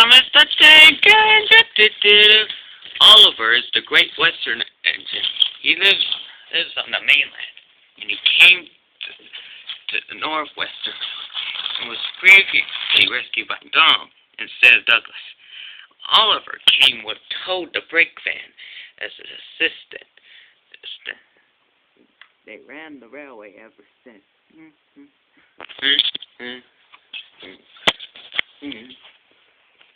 Thomas the Tank Engine. Oliver is the Great Western Engine. He lives on the mainland, and he came to the Northwestern and was previously rescued by Dom instead of Douglas. Oliver came with Toad the brake van as an assistant. They ran the railway ever since.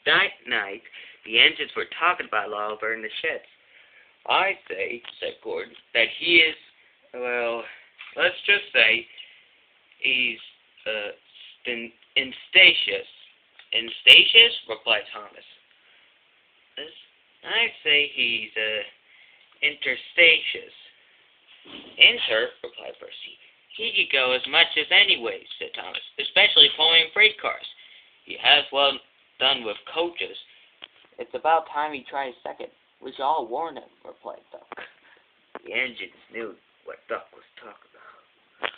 That night, the engines were talking about Oliver in the sheds. I say, said Gordon, that he is, well, let's just say, he's, instatious. Instatious? Replied Thomas. I say he's, interstitious. Inter, replied Percy. He could go as much as any way, said Thomas, especially pulling freight cars. He has well done with coaches. It's about time he tried a second. We shall all warn him, replied Duck. The engines knew what Duck was talking about.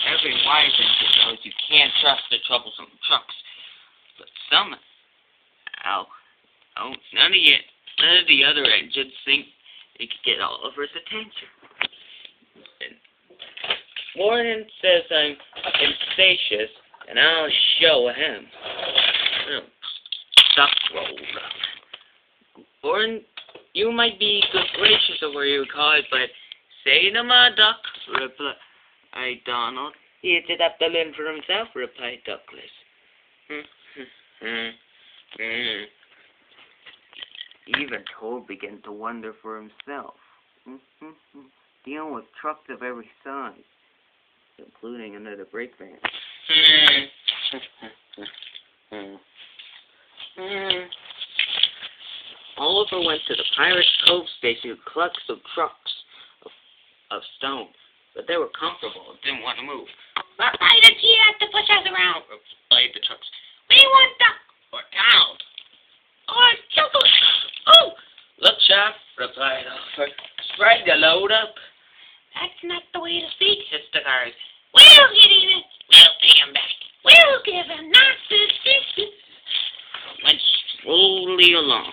Every wise engine knows you can't trust the troublesome trucks. But somehow, none of the other engines think it could get Oliver's attention. Warren says I'm instatious, and I'll show him. Duck rolled up. Warren, you might be good gracious or whatever you call it, but say no more, Duck, replied Donald. He did have to learn for himself, replied Douglas. Even Toad began to wonder for himself. Dealing with trucks of every size, including another brake van. Oliver went to the Pirate's Cove station to collect some trucks of stone, but they were comfortable and didn't want to move. Why did he have to push us around? Replied the trucks. We want Duck or Donald or Chuckle. Oh, look, Sheriff, replied Oliver. Spread the load up. That's not the way to speak, hissed the guard. We'll get him. We'll pay him back. We'll give him nothing. Went slowly along.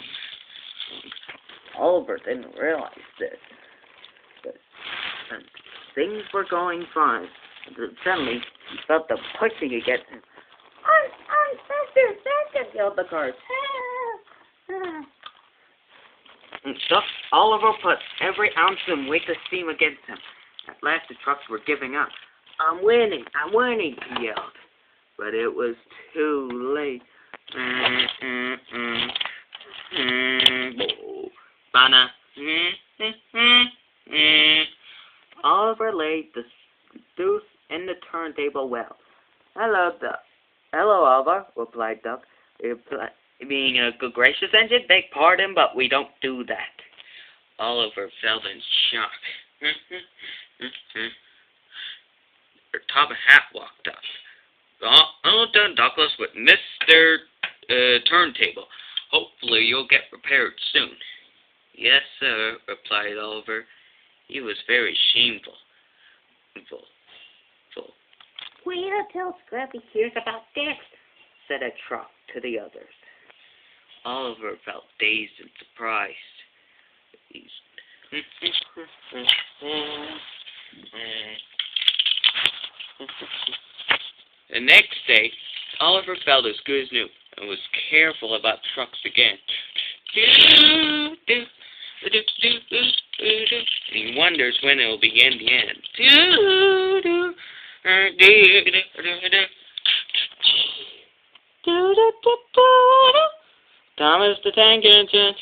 Oliver didn't realize this. But things were going fine. Suddenly, he felt them pushing against him. Faster, yelled the guard. And thus, Oliver put every ounce of weight of steam against him. At last, the trucks were giving up. I'm winning, he yelled. But it was too late. Oliver laid the deuce in the turntable well. Hello, Oliver, replied Duck. Being a good gracious engine, beg pardon, but we don't do that. Oliver felt in shock. Tom Hat walked up. Done, Douglas, with Mr. Turntable. Hopefully you'll get repaired soon. Yes, sir, replied Oliver. He was very shameful. Wait until Scrappy hears about this, said a truck to the others. Oliver felt dazed and surprised. The next day, Oliver felt as good as new and was careful about trucks again. He wonders when it will begin the end. Thomas the Tank Engine.